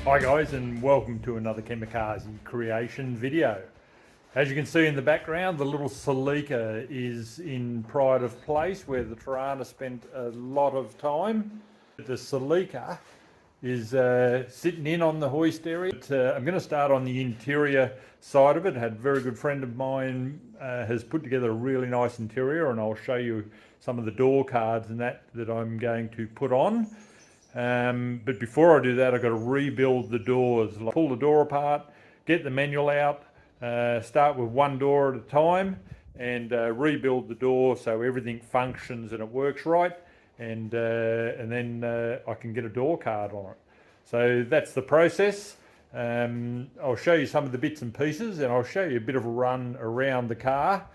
Hi guys, and welcome to another KamicarzCreations video. As you can see in the background, the little Celica is in pride of place where the Tirana spent a lot of time. The Celica is sitting in on the hoist area. I'm going to start on the interior side of it. A very good friend of mine has put together a really nice interior, and I'll show you some of the door cards and that I'm going to put on. But before I do that, I've got to rebuild the doors. I'll pull the door apart, get the manual out, start with one door at a time, and rebuild the door so everything functions and it works right, and then I can get a door card on it. So that's the process. I'll show you some of the bits and pieces, and I'll show you a bit of a run around the car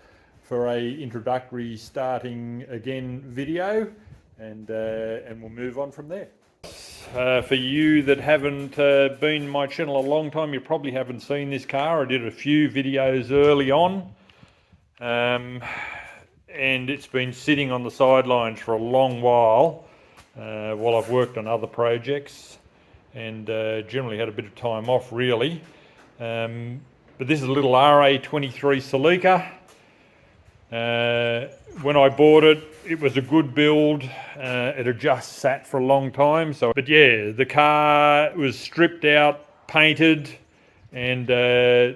for a introductory starting again video, and we'll move on from there. For you that haven't been on my channel a long time, you probably haven't seen this car. I did a few videos early on, and it's been sitting on the sidelines for a long while I've worked on other projects, and generally had a bit of time off really. But this is a little RA23 Celica. When I bought it, it was a good build. It had just sat for a long time. But yeah, the car was stripped out, painted, and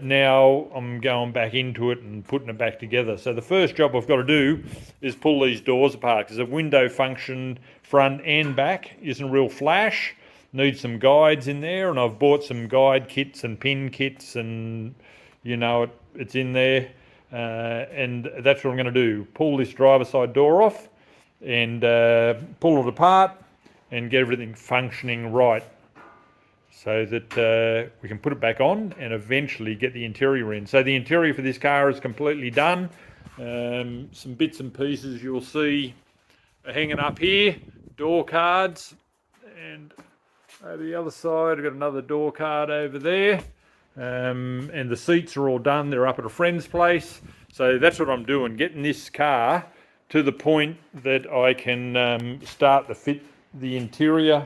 now I'm going back into it and putting it back together. So the first job I've got to do is pull these doors apart, because the window function front and back isn't real flash. Needs some guides in there, and I've bought some guide kits and pin kits, and you know it's in there. And that's what I'm going to do. Pull this driver's side door off and pull it apart and get everything functioning right, so that we can put it back on and eventually get the interior in. So the interior for this car is completely done. Some bits and pieces you'll see are hanging up here, door cards, and over the other side I've got another door card over there. And the seats are all done. They're up at a friend's place. So that's what I'm doing, getting this car to the point that I can start to fit the interior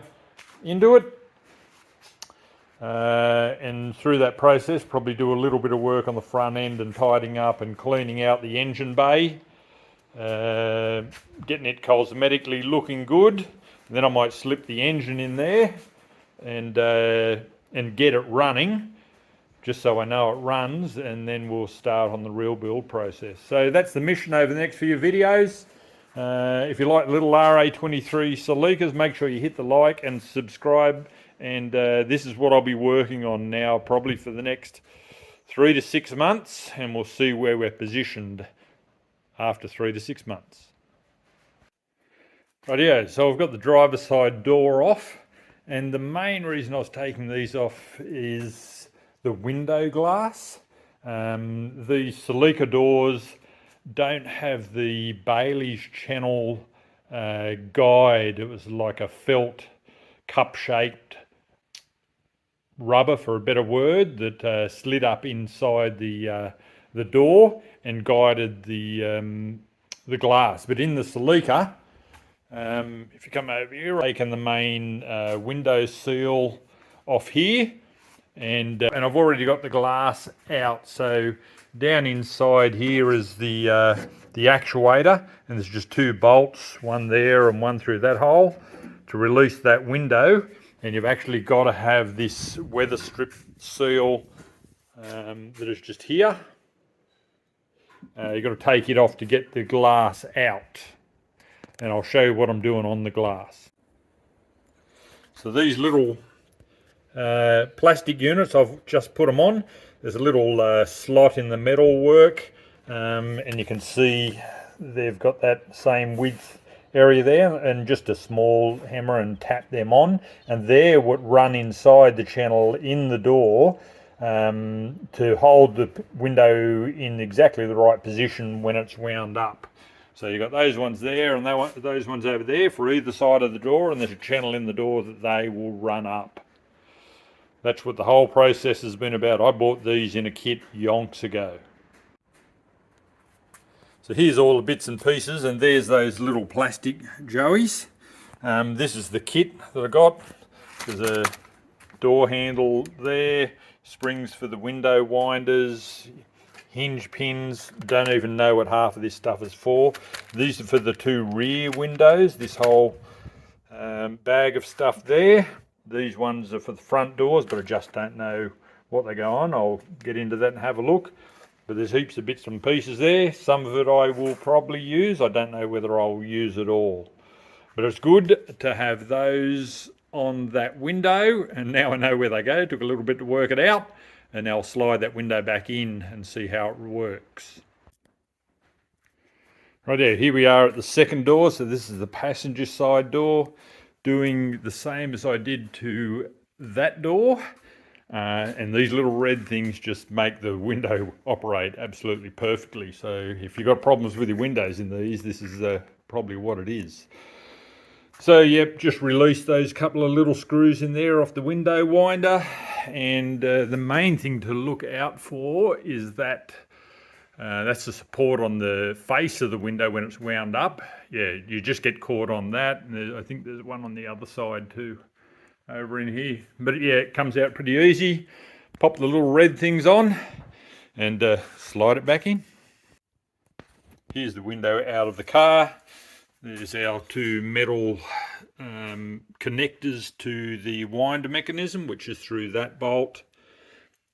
into it. And through that process, probably do a little bit of work on the front end and tidying up and cleaning out the engine bay. Getting it cosmetically looking good. And then I might slip the engine in there and get it running, just so I know it runs, and then we'll start on the real build process. So that's the mission over the next few videos. If you like little RA23 Celicas, make sure you hit the like and subscribe. And this is what I'll be working on now, probably for the next 3 to 6 months, and we'll see where we're positioned after 3 to 6 months. Rightio, so I've got the driver's side door off, and the main reason I was taking these off is the window glass. The Celica doors don't have the Bailey's channel guide. It was like a felt cup-shaped rubber, for a better word, that slid up inside the door and guided the glass. But in the Celica, if you come over here, I've taken the main window seal off here, and I've already got the glass out. So down inside here is the actuator, and there's just 2 bolts, one there and one through that hole, to release that window. And you've actually got to have this weather strip seal that is just here. You've got to take it off to get the glass out, and I'll show you what I'm doing on the glass. So these little plastic units, I've just put them on. There's a little slot in the metal work, and you can see they've got that same width area there, and just a small hammer and tap them on, and they're what run inside the channel in the door to hold the window in exactly the right position when it's wound up. So you've got those ones there and those ones over there for either side of the door, and there's a channel in the door that they will run up. That's what the whole process has been about. I bought these in a kit yonks ago. So here's all the bits and pieces, and there's those little plastic joeys. This is the kit that I got. There's a door handle there, springs for the window winders, hinge pins. Don't even know what half of this stuff is for. These are for the two rear windows, this whole bag of stuff there. These ones are for the front doors, but I just don't know what they go on. I'll get into that and have a look. But there's heaps of bits and pieces there. Some of it I will probably use. I don't know whether I'll use it all. But it's good to have those on that window, and now I know where they go. It took a little bit to work it out, and now I'll slide that window back in and see how it works. Right there, here we are at the second door. So this is the passenger side door, doing the same as I did to that door. And these little red things just make the window operate absolutely perfectly. So if you've got problems with your windows in these, this is probably what it is. So yep, just release those couple of little screws in there off the window winder. And the main thing to look out for is that that's the support on the face of the window when it's wound up. Yeah, you just get caught on that. And I think there's one on the other side too, over in here. But yeah, it comes out pretty easy. Pop the little red things on and slide it back in. Here's the window out of the car. There's our two metal connectors to the winder mechanism, which is through that bolt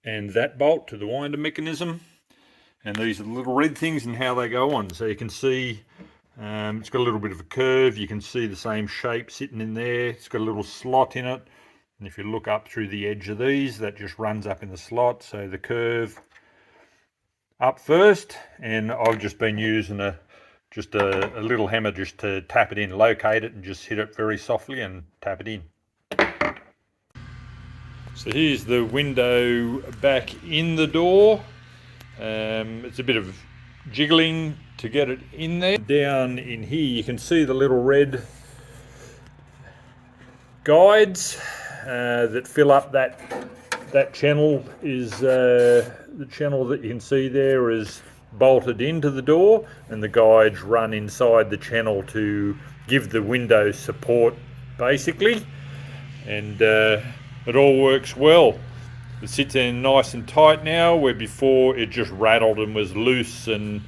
and that bolt to the winder mechanism. And these are the little red things and how they go on. So you can see it's got a little bit of a curve. You can see the same shape sitting in there. It's got a little slot in it. And if you look up through the edge of these, that just runs up in the slot. So the curve up first, and I've just been using a little hammer just to tap it in, locate it, and just hit it very softly and tap it in. So here's the window back in the door. It's a bit of jiggling to get it in there. Down in here you can see the little red guides that fill up that channel. Is the channel that you can see there is bolted into the door, and the guides run inside the channel to give the window support basically, and it all works well. It sits in nice and tight now, where before it just rattled and was loose and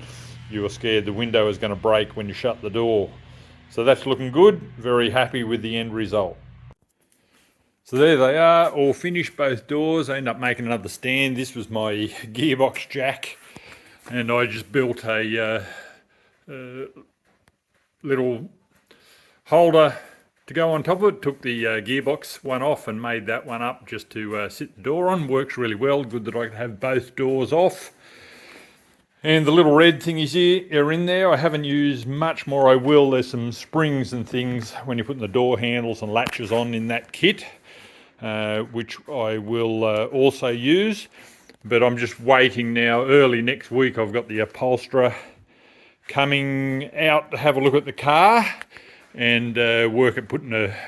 you were scared the window was going to break when you shut the door. So that's looking good. Very happy with the end result. So there they are, all finished, both doors. I ended up making another stand. This was my gearbox jack, and I just built a little holder to go on top of it. Took the gearbox one off and made that one up just to sit the door on. Works really well. Good that I can have both doors off. And the little red thingies here are in there. I haven't used much more. I will. There's some springs and things when you're putting the door handles and latches on in that kit, which I will also use. But I'm just waiting now. Early next week I've got the upholsterer coming out to have a look at the car and work at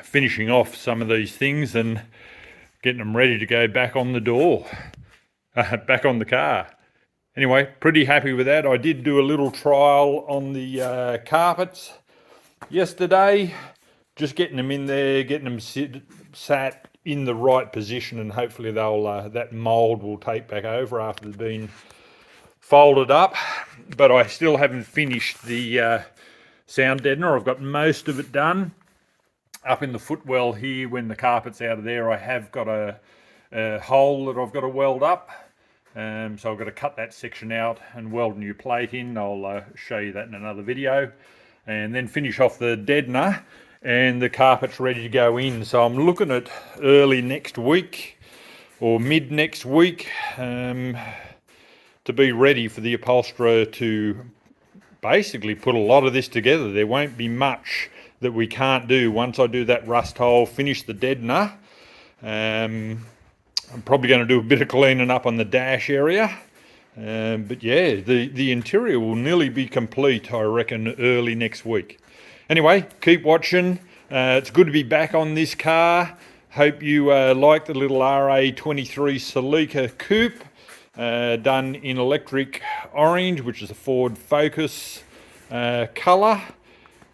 finishing off some of these things and getting them ready to go back on the door, back on the car. Anyway, pretty happy with that. I did do a little trial on the carpets yesterday, just getting them in there, getting them sat in the right position, and hopefully they'll that mould will take back over after they've been folded up. But I still haven't finished the sound deadener. I've got most of it done. Up in the footwell here, when the carpet's out of there, I have got a hole that I've got to weld up. So I've got to cut that section out and weld a new plate in. I'll show you that in another video. And then finish off the deadener, and the carpet's ready to go in. So I'm looking at early next week or mid next week to be ready for the upholsterer to basically put a lot of this together. There won't be much that we can't do once I do that rust hole, finish the deadener. I'm probably going to do a bit of cleaning up on the dash area. But yeah, the interior will nearly be complete, I reckon, early next week. Anyway, keep watching. It's good to be back on this car. Hope you like the little RA23 Celica Coupe, done in electric orange, which is a Ford Focus colour.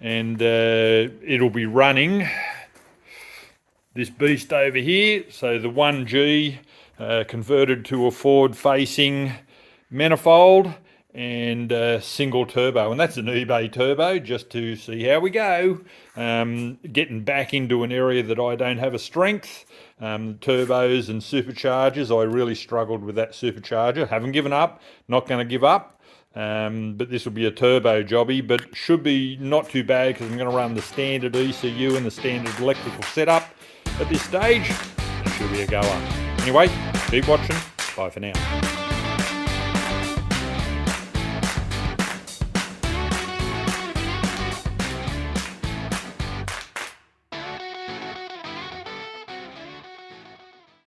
And it'll be running this beast over here. So the 1G converted to a forward-facing manifold and single turbo, and that's an eBay turbo, just to see how we go. Getting back into an area that I don't have a strength. Turbos and superchargers, I really struggled with that supercharger. Haven't given up, not going to give up. But this will be a turbo jobby, but should be not too bad because I'm going to run the standard ECU and the standard electrical setup at this stage. It should be a goer. Anyway, keep watching. Bye for now.